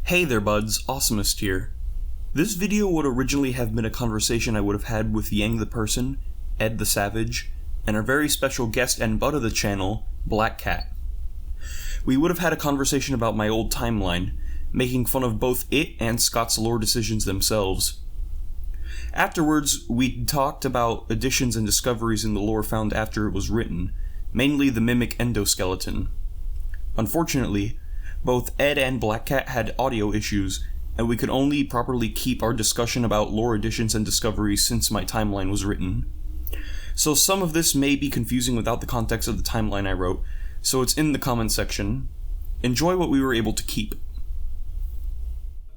Hey there buds, Awesomust here. This video would originally have been a conversation I would have had with Yang the Person, Ed the Savage, and our very special guest and butt of the channel, Black Cat. We would have had a conversation about my old timeline, making fun of both it and Scott's lore decisions themselves. Afterwards, we talked about additions and discoveries in the lore found after it was written, mainly the mimic Endoskeleton. Unfortunately, both Ed and Black Cat had audio issues, and we could only properly keep our discussion about lore additions and discoveries since my timeline was written. So some of this may be confusing without the context of the timeline I wrote, so it's in the comment section. Enjoy what we were able to keep.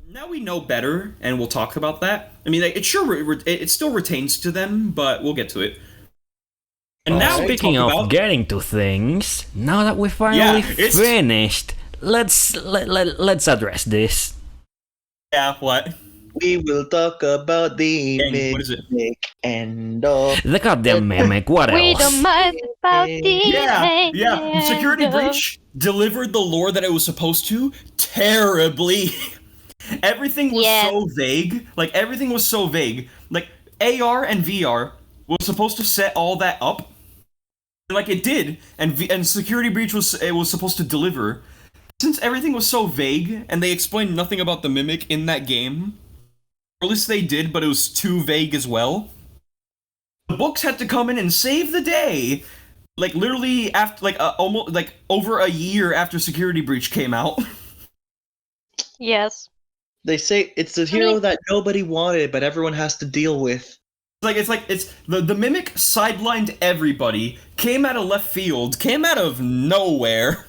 Now we know better, and we'll talk about that. I mean, it still retains to them, but we'll get to it. And now speaking of getting to things, now that we finally finished, let's address this. Yeah, what? We will talk about the mimic and the goddamn mimic. What else? We don't mind about the Yeah. Security Breach delivered the lore that it was supposed to terribly. Everything was so vague. Like everything was so vague. Like AR and VR was supposed to set all that up. Like it did, and Security Breach was supposed to deliver. Since everything was so vague, and they explained nothing about the mimic in that game, or at least they did, but it was too vague as well, the books had to come in and save the day. Like literally after, almost over a year after Security Breach came out. Yes. They say it's the hero that nobody wanted, but everyone has to deal with. It's the mimic sidelined everybody, came out of left field, came out of nowhere.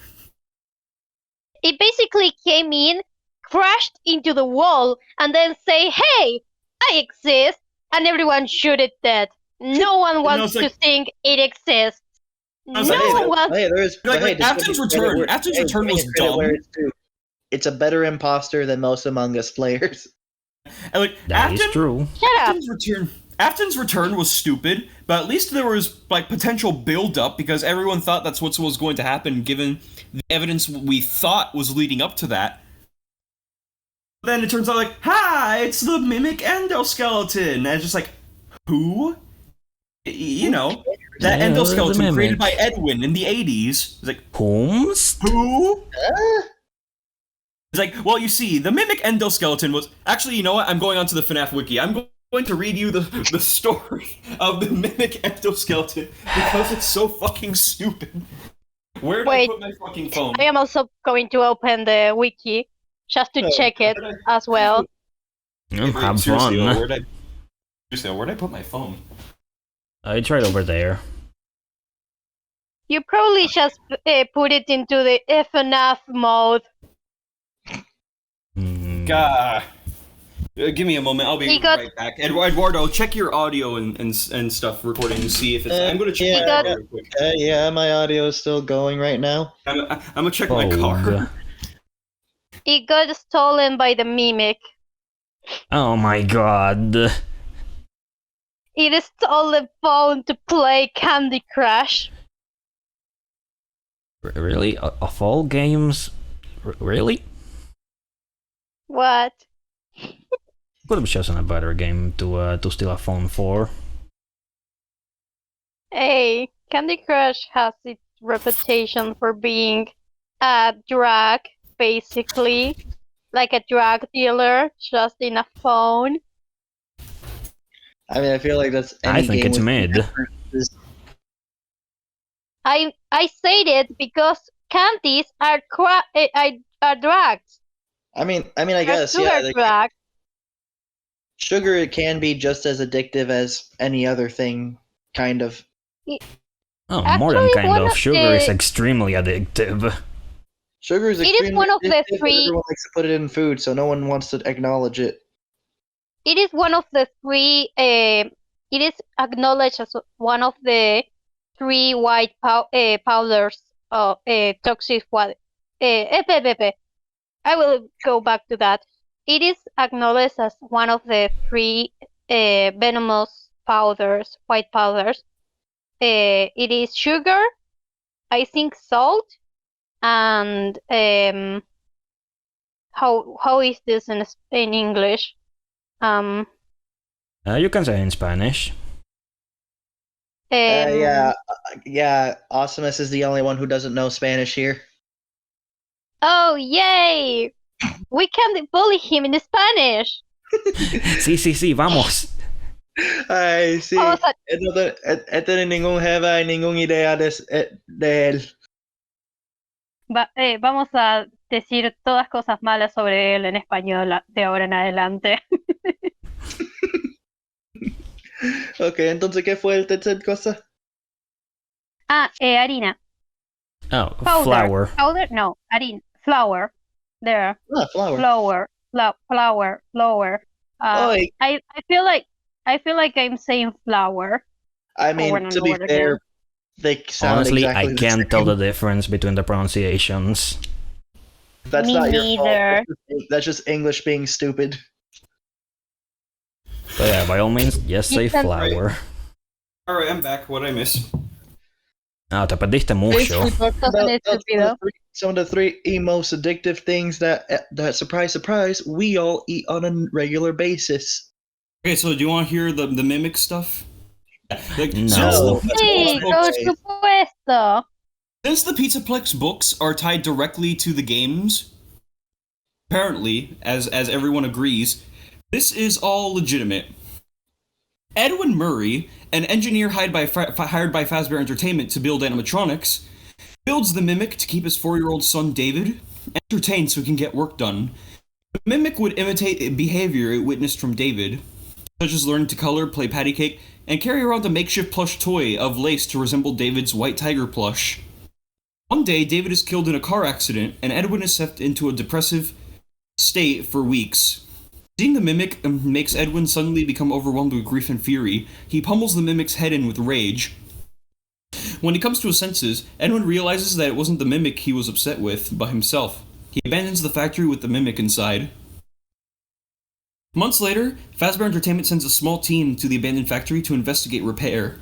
It basically came in, crashed into the wall, and then say, "Hey, I exist," and everyone shoot it dead. No one wants to think it exists. No one wants. Afton's return. Afton's return was dumb. It's a better imposter than most Among Us players. And that is true. Afton's return was stupid, but at least there was potential build-up because everyone thought that's what was going to happen given the evidence we thought was leading up to that. Then it turns out hi, it's the mimic Endoskeleton! And it's just who? You know, that Endoskeleton created by Edwin in the 80s. It's Holmes? Who? It's well, you see, the mimic Endoskeleton was... Actually, you know what? I'm going on to the FNaF wiki. I'm going to read you the story of the mimic Endoskeleton because it's so fucking stupid. Where did I put my fucking phone? I am also going to open the wiki just to check it as well. Have fun. Where'd I put my phone? It's right over there. You probably just put it into the FNaF mode. God. Give me a moment, I'll be right back. Eduardo, check your audio and stuff recording to see if it's... I'm gonna check my audio real quick. Yeah, my audio is still going right now. I'm gonna check my car. It got stolen by the mimic. Oh my god. It stole the phone to play Candy Crush. Really? Of all games? Really? What? Could have chosen a better game to steal a phone for. Hey, Candy Crush has its reputation for being a drug, basically. Like a drug dealer, just in a phone. I mean, I feel like that's any I think game it's mid. I said it because candies are drugs. I mean, I guess, Drugs. Sugar can be just as addictive as any other thing, kind of. More than kind of. Sugar is extremely addictive. Sugar is extremely addictive. It is one of the three. Everyone likes to put it in food, so no one wants to acknowledge it. It is one of the three. It is acknowledged as one of the three white powders. Toxic. I will go back to that. It is acknowledged as one of the three venomous powders, white powders. It is sugar, I think salt, and how is this in English? You can say in Spanish. Yeah. Awesomust is the only one who doesn't know Spanish here. Oh, yay! We can bully him in Spanish. Sí, vamos. Ay, sí. Entonces, ningún jefa y ninguna idea de él. Vamos a decir todas cosas malas sobre él en español de ahora en adelante. Ok, entonces, ¿qué fue el tercer cosa? Harina. Oh, Powder. flour. Powder? No, harina. Flour. There. Flour. Flour. I feel like I'm saying flour. I mean, to be fair, they sound honestly, exactly I can't tell the difference between the pronunciations. That's Me not neither. your fault. That's just English being stupid. But yeah, by all means, just say flour. Alright, I'm back. What'd I miss? Te perdiste mucho. Some of the three most addictive things that surprise, we all eat on a regular basis. Okay, so do you want to hear the mimic stuff? Like, No. Sí, por supuesto. Since the Pizzaplex books are tied directly to the games, apparently, as everyone agrees, this is all legitimate. Edwin Murray, an engineer hired by Fazbear Entertainment to build animatronics, builds the Mimic to keep his 4-year-old son David entertained so he can get work done. The Mimic would imitate behavior it witnessed from David, such as learning to color, play patty cake, and carry around a makeshift plush toy of lace to resemble David's white tiger plush. One day, David is killed in a car accident, and Edwin is sent into a depressive state for weeks. Seeing the Mimic makes Edwin suddenly become overwhelmed with grief and fury. He pummels the Mimic's head in with rage. When he comes to his senses, Edwin realizes that it wasn't the Mimic he was upset with, but himself. He abandons the factory with the Mimic inside. Months later, Fazbear Entertainment sends a small team to the abandoned factory to investigate repair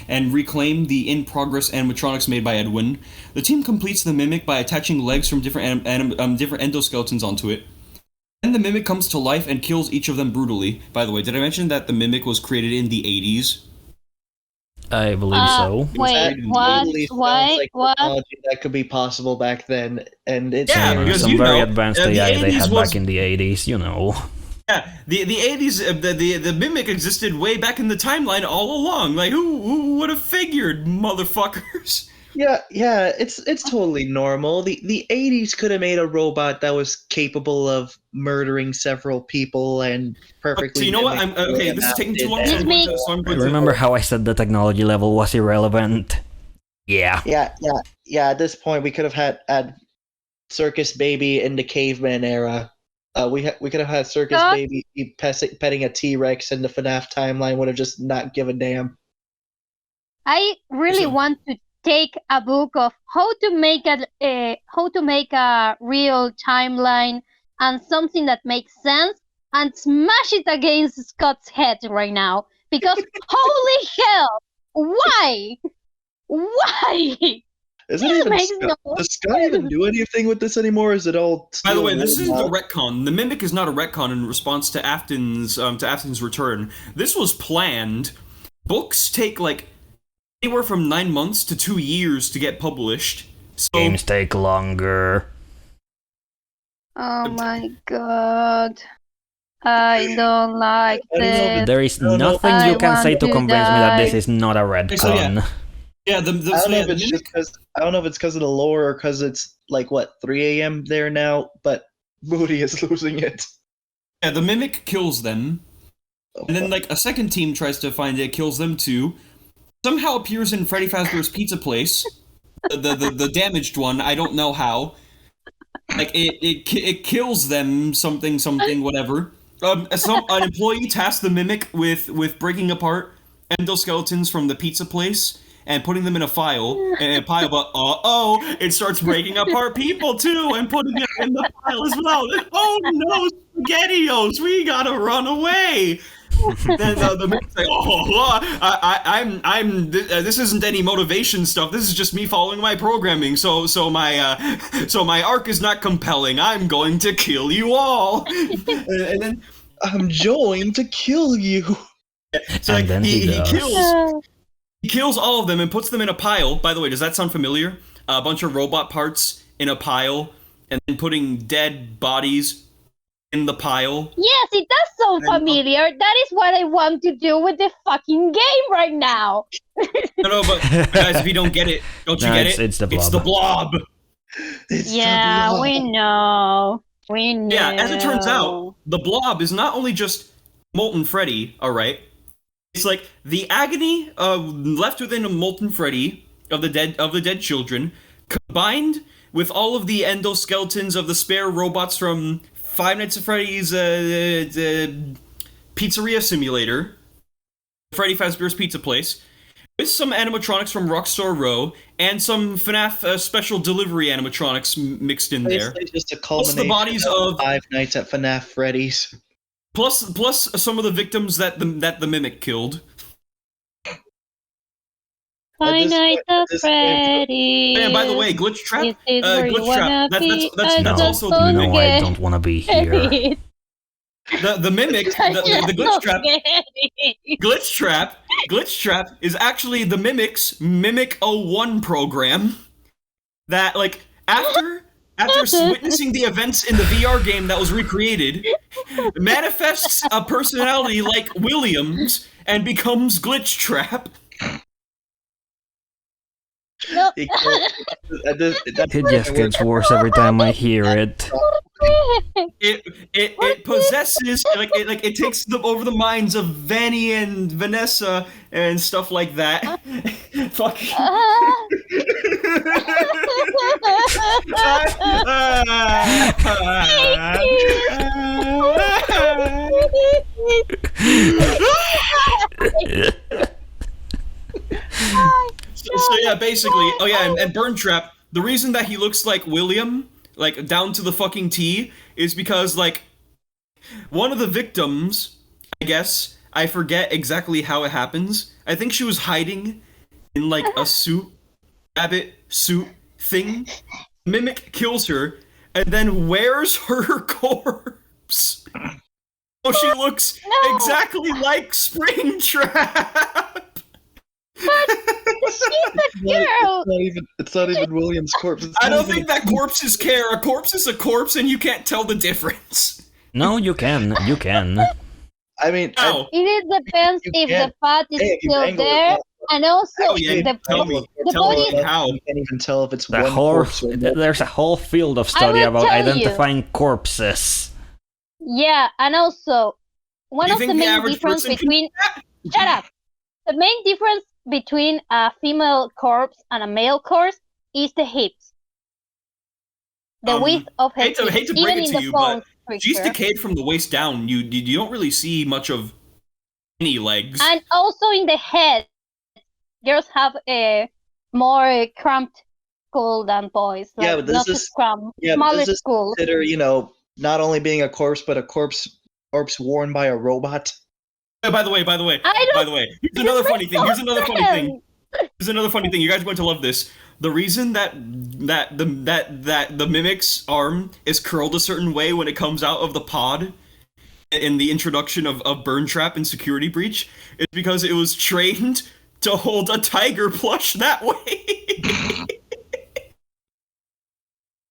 and reclaim the in-progress animatronics made by Edwin. The team completes the Mimic by attaching legs from different endoskeletons onto it. Then the Mimic comes to life and kills each of them brutally. By the way, did I mention that the Mimic was created in the 80s? I believe so. Wait, what? Technology that could be possible back then, and it's some very advanced AI they had back in the 80s, you know. Yeah, the 80s, the Mimic existed way back in the timeline all along. Like, who would have figured, motherfuckers? Yeah, it's totally normal. The 80s could have made a robot that was capable of murdering several people and perfectly. So you know what? This is taking too long. Remember how I said the technology level was irrelevant? Yeah. Yeah. At this point, we could have had Circus Baby in the caveman era. We could have had Circus Baby petting a T-Rex, and the FNaF timeline would have just not given a damn. I really want to take a book of how to make a real timeline and something that makes sense and smash it against Scott's head right now, because holy hell, why? Isn't it even does Scott even do anything with this anymore? Is it all? By the way, this isn't a retcon. The Mimic is not a retcon in response to Afton's return. This was planned. Books take like anywhere from 9 months to 2 years to get published. So, games take longer. Oh my god. I don't like this. There is nothing you can say to convince me that this is not a retcon. I don't know if it's because of the lore or because it's like 3 a.m. there now, but Moody is losing it. Yeah, the Mimic kills them, and then like a second team tries to find it, kills them too. Somehow appears in Freddy Fazbear's pizza place, the damaged one. I don't know how. Like it kills them something whatever. An employee tasked the Mimic with breaking apart endoskeletons from the pizza place and putting them in a pile, but it starts breaking apart people too and putting them in the pile as well. Oh no, SpaghettiOs, we gotta run away! Then the mimic's like, this isn't any motivation stuff. This is just me following my programming. So my arc is not compelling. I'm going to kill you all. And then I'm going to kill you. So like, he kills all of them and puts them in a pile. By the way, does that sound familiar? A bunch of robot parts in a pile, and then putting dead bodies in the pile. Yes, it does sound familiar. That is what I want to do with the fucking game right now. No, but guys, if you don't get it, don't you get it? It's the blob. It's the blob. Yeah, we know. We know. Yeah, as it turns out, the blob is not only just Molten Freddy, alright? It's like the agony left within a Molten Freddy of the dead children, combined with all of the endoskeletons of the spare robots from Five Nights at Freddy's Pizzeria Simulator, Freddy Fazbear's Pizza Place, with some animatronics from Rockstar Row, and some FNaF special delivery animatronics mixed in there. Basically just a culmination the bodies of Five Nights at FNaF Freddy's. Plus some of the victims that the mimic killed. Five Nights at Freddy's. And by the way, Glitch Trap. That's also the mimic. No, I don't want to be here. The mimic, the Glitch Trap is actually the Mimic's Mimic 01 program that, like, after witnessing the events in the VR game that was recreated, manifests a personality like Williams and becomes Glitch Trap. Nope. It just gets worse every time I hear it. It possesses it takes over the minds of Vanny and Vanessa and stuff like that. Fuck. So yeah, basically, oh yeah, and Burn Trap. The reason that he looks like William, like down to the fucking T, is because like one of the victims, I guess, I forget exactly how it happens. I think she was hiding in like a rabbit suit thing. Mimic kills her and then wears her corpse. So she looks exactly like Springtrap. But she's a girl. It's not even William's corpse. I don't think that corpses care. A corpse is a corpse, and you can't tell the difference. No, you can. You can. I mean, it depends if the fat is still there, and also the body. How you can't even tell if it's the one whole, corpse. there's a whole field of study about identifying corpses. Yeah, and also one of the main difference between shut up. The main difference between a female corpse and a male corpse is the hips. The width of her hips. Hate to break it to you, but she's decayed from the waist down. You don't really see much of any legs. And also in the head, girls have a more cramped skull than boys. Like, yeah, but this is smaller skull. Consider, not only being a corpse, but a corpse worn by a robot. By the way, here's another funny thing. Here's another funny thing. You guys are going to love this. The reason that the mimic's arm is curled a certain way when it comes out of the pod in the introduction of Burn Trap and Security Breach is because it was trained to hold a tiger plush that way.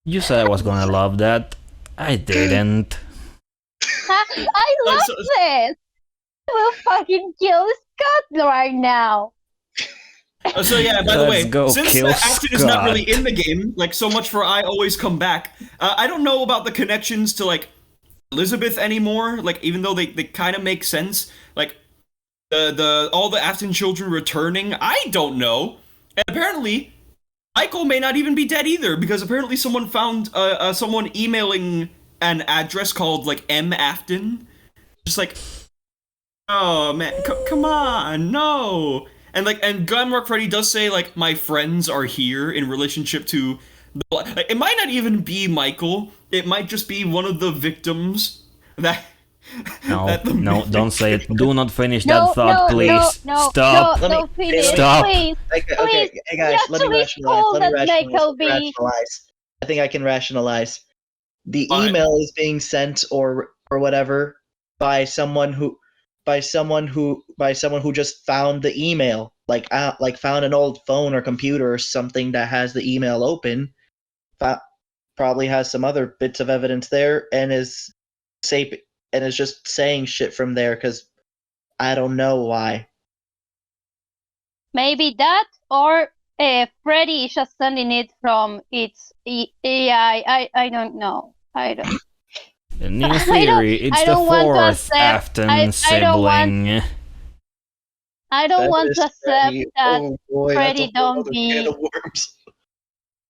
You said I was gonna love that. I didn't. I love this. I will fucking kill Scott right now. So yeah, by the way, since Afton is not really in the game, like so much for I Always Come Back, I don't know about the connections to like Elizabeth anymore. Like even though they kind of make sense, like the all the Afton children returning, I don't know. And apparently, Michael may not even be dead either because apparently someone found someone emailing an address called like M Afton, just like. Oh man, come on, no! And Glamrock Freddy does say like my friends are here in relationship to it might not even be Michael. It might just be one of the victims that No, don't say it. Do not finish that thought, please. Stop. Don't finish. Stop. Please. Okay, hey guys, let me rationalize. I think I can rationalize. The email is being sent or whatever by someone who just found the email, like found an old phone or computer or something that has the email open. Probably has some other bits of evidence there and is just saying shit from there because I don't know why. Maybe that, or Freddy is just sending it from its AI. I don't know. I don't. In your theory, it's the fourth Afton sibling. I don't want to accept that Freddy don't be.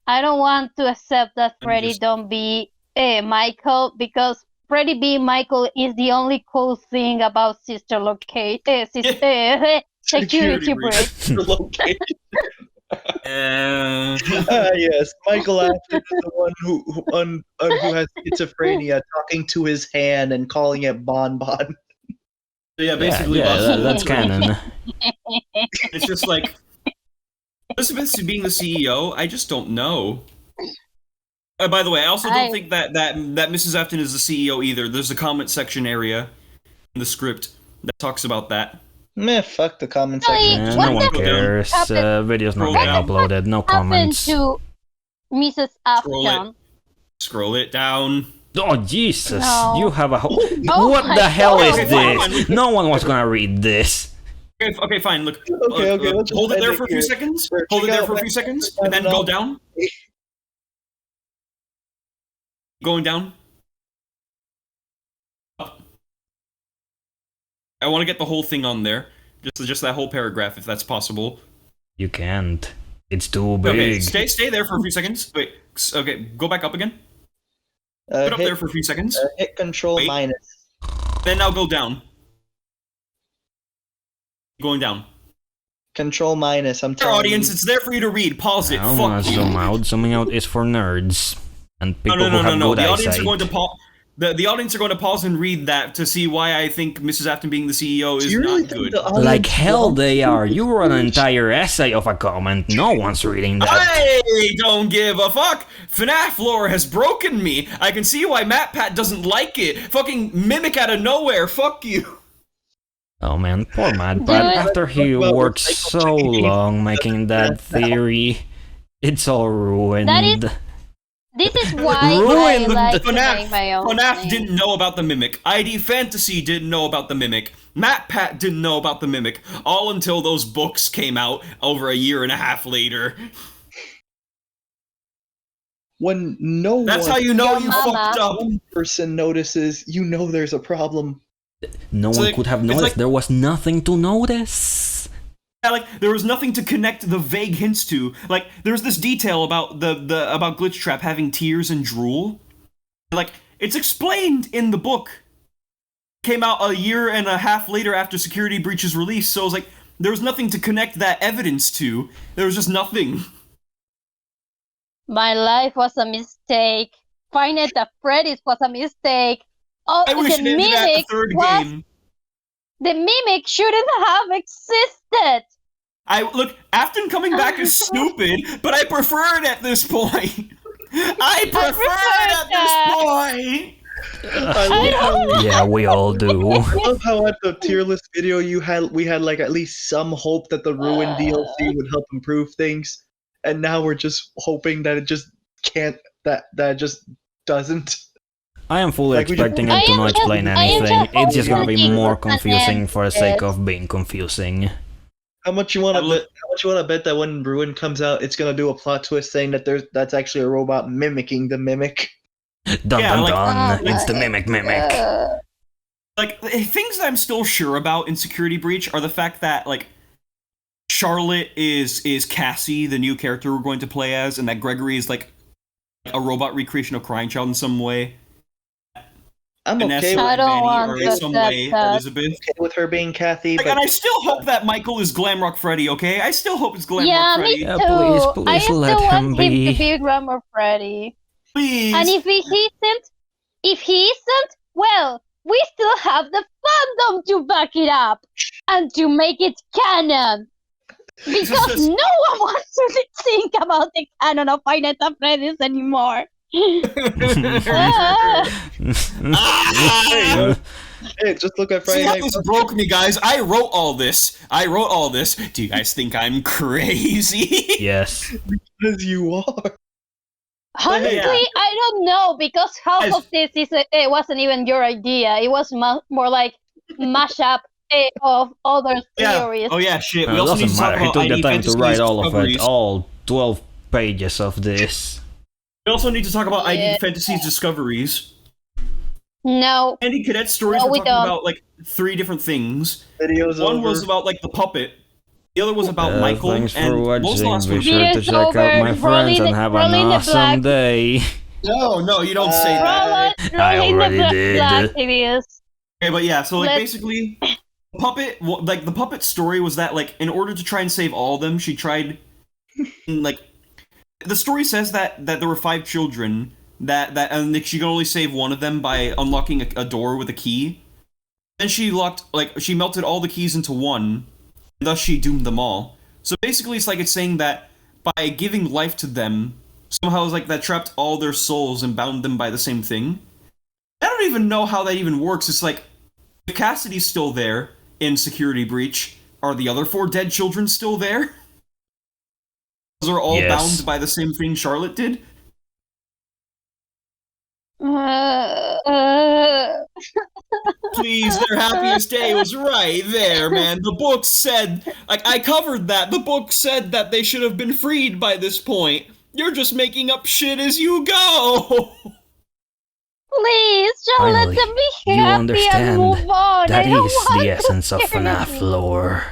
I don't want to accept that Freddy don't be Michael, because Freddy being Michael is the only cool thing about security breach. Yes, Michael Afton is the one who has schizophrenia, talking to his hand and calling it Bonbon. Yeah, basically, that's canon. It's just like Elizabeth being the CEO. I just don't know. By the way, I also don't think that Mrs. Afton is the CEO either. There's a comment section area in the script that talks about that. Meh, fuck the comment section. No one cares. Video's not being uploaded. No comments. To Mrs. Afton. Scroll it down. Oh Jesus! No. You have a whole. Oh what the hell is God. this? No one was gonna read this. Okay, fine. Look. Okay. Hold it there for a few seconds. Hold it there for a few seconds, and then go down. Going down. Up. I want to get the whole thing on there. Just that whole paragraph, if that's possible. You can't. It's too big. Okay, stay there for a few seconds. Wait. Okay, go back up again. Put up there for a few seconds. Hit Control minus. Then now go down. Going down. Control minus. I'm telling audience, it's there for you to read. Pause it. I wanna zoom out. Zooming out is for nerds and people who have good The eyesight. audience are going to pause. The audience are going to pause and read that to see why I think Mrs. Afton being the CEO is not good. Like hell they are. You wrote an entire essay of a comment. No one's reading that. I don't give a fuck. FNaF lore has broken me. I can see why matpat doesn't like it. Fucking mimic out of nowhere. Fuck you. Oh man, poor matpat. After he worked so long making that theory, it's all ruined. This is why I like to make my own FNaF thing. didn't know about the Mimic. ID Fantasy didn't know about the Mimic. matpat didn't know about the Mimic. All until those books came out over a year and a half later. When That's how you know you fucked up. One person notices, you know there's a problem. No one could have noticed. There was nothing to notice. Yeah, like there was nothing to connect the vague hints to. Like there's this detail about about Glitch Trap having tears and drool. Like it's explained in the book. Came out a year and a half later after Security Breach's release, so it was like there was nothing to connect that evidence to. There was just nothing. My life was a mistake. Finding the Freddy's was a mistake. Oh, I wish it ended at the third game. The Mimic shouldn't have existed. Look, Afton coming back is stupid, but I prefer it at this point. I prefer it at this point. Yeah, we all do. I love how at the tier list video we had like at least some hope that the Ruin DLC would help improve things, and now we're just hoping that it just can't. That it just doesn't. I am fully expecting him to not explain anything. It's just gonna be more confusing for the sake of being confusing. How much you want to bet that when Ruin comes out, it's gonna do a plot twist saying that that's actually a robot mimicking the Mimic? Dun dun dun! It's the Mimic. Like things that I'm still sure about in Security Breach are the fact that like Charlotte is Cassie, the new character we're going to play as, and that Gregory is like a robot recreation of Crying Child in some way. I'm okay I don't want to some way, Elizabeth. Okay with her being Kathy, like, but and I still hope that Michael is Glamrock Freddy. Okay, I still hope it's Glamrock Freddy. Me too. Yeah, please I still let want him him be. to be Glamrock Freddy. Please. And if he isn't, well, we still have the fandom to back it up and to make it canon. Because no one wants to think about the canon of Five Nights at Freddy's anymore. Hey, just look at Friday See how Night this broke me, guys? I wrote all this. Do you guys think I'm crazy? Yes. Because you are. Honestly, I don't know, because half of this it wasn't even your idea. It was more like mashup of other theories. Oh yeah, shit. We It also need doesn't to talk matter. He about took the ID time to Fantasy's write all of it, discoveries. all 12 pages of this. We also need to talk about ID Yeah. Fantasy's discoveries. No. Andy Cadet stories No, were we talking don't. about like 3 different things. Video's One over. was about like the puppet. The other was about Michael. Thanks and for what was the watching. last Be one? sure to Video's check out my over. friends Rolling and the- have an rolling the awesome black. day. No, you don't say that. I Rolling already the did. black videos. Okay, but yeah, so like Let's- basically, the puppet story was that like in order to try and save all of them, she tried, like, the story says that there were 5 children that and she could only save one of them by unlocking a door with a key. Then she melted all the keys into one, and thus she doomed them all. So basically, it's saying that by giving life to them, somehow it's like that trapped all their souls and bound them by the same thing. I don't even know how that even works. It's like, if Cassidy's still there in Security Breach, are the other 4 dead children still there? Those are all Yes. bound by the same thing Charlotte did? Please, their happiest day was right there, man. The book said, like, I covered that. The book said that they should have been freed by this point. You're just making up shit as you go. Please, just Finally, let them be you happy understand. and move on. That I don't is want the to essence of hear FNaF anything. lore.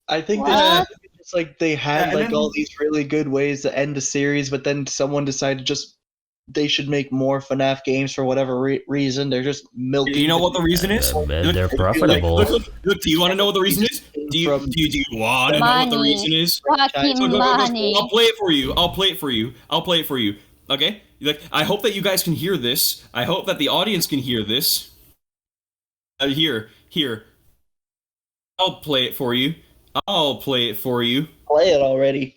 I think What? it's like they had and like then- all these really good ways to end the series, but then someone decided they should make more FNAF games for whatever reason. They're just milking. You know what the reason is? They're Look, profitable. Look, do you want to know what the reason is? Do you want to know what the Money. reason is? Fucking So go, money. I'll play it for you. Okay? Like, I hope that you guys can hear this. I hope that the audience can hear this. Here. I'll play it for you. Play it already.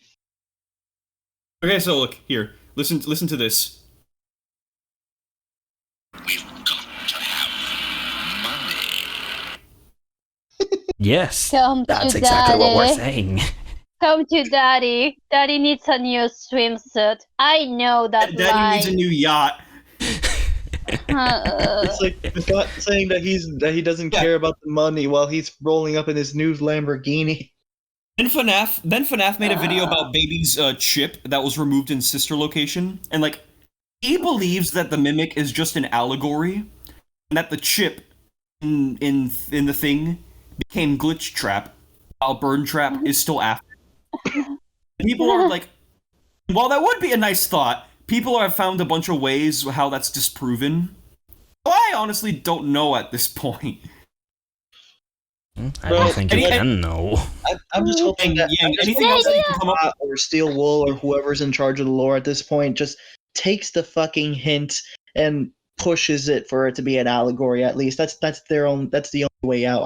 Okay, so look, here. Listen to this. We've got to have money. Yes, Come that's to exactly what we're daddy. saying. Come to daddy. Daddy needs a new swimsuit. I know that Daddy line. needs a new yacht. It's like Scott saying that he doesn't care about the money while he's rolling up in his new Lamborghini. Then FNaF made a video about Baby's chip that was removed in Sister Location, and like, he believes that the Mimic is just an allegory, and that the chip in the thing became Glitch Trap, while Burn Trap is still after. People are like, while that would be a nice thought, people have found a bunch of ways how that's disproven. Well, I honestly don't know at this point. I don't think you and- can know. I'm just hoping that Anything else that you can come up with? or Steel Wool or whoever's in charge of the lore at this point just takes the fucking hint and pushes it for it to be an allegory. At least that's the only way out.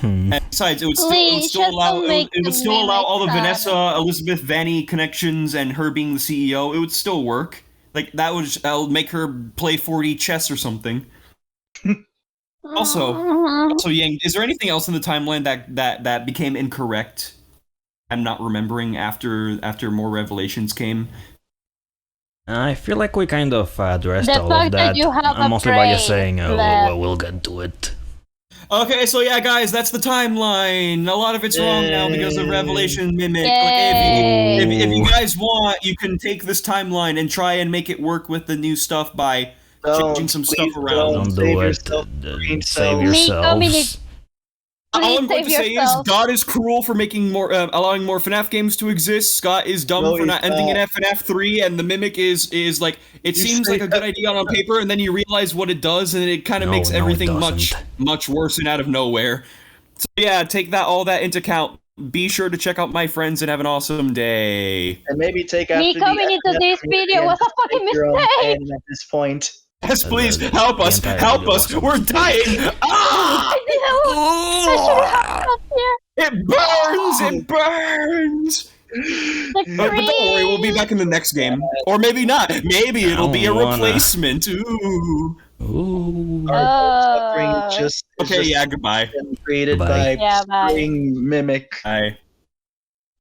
And besides, it would Please, still just allow don't make it would the still allow Mimic all the canon. Vanessa, Elizabeth, Vanny connections and her being the CEO. It would still work. Like that would make her play 4D chess or something. Also, Yang, is there anything else in the timeline that became incorrect? I'm not remembering after more revelations came. I feel like we kind of addressed The all fact of that that. you have a Mostly by just brain saying, left. we'll get to it. Okay, so yeah, guys, that's the timeline. A lot of it's wrong now because of Revelation Mimic. Like, Yay. if you guys want, you can take this timeline and try and make it work with the new stuff by changing some stuff please around. Don't Save do it. yourself, green Save cells. yourselves. All I'm going Please to save say is yourself. God is cruel for making more, allowing more FNAF games to exist. Scott is dumb No, for not he's ending in not. FNAF 3, and the Mimic is like, it You seems say like a good idea on paper, and then you realize what it does, and it kind of No, makes no, it everything much doesn't. worse and out of nowhere. So yeah, take all that into account. Be sure to check out my friends and have an awesome day. And maybe take after Me the coming into FNF this community video and was a just fucking make your own mistake. canon at this point. Yes, please, help us! Help us! We're dying! Ah! It burns! It burns! But don't worry, we'll be back in the next game. Or maybe not. Maybe it'll be a replacement. Ooh. Our suffering is just Okay, yeah, goodbye. created by Spring Mimic. Bye.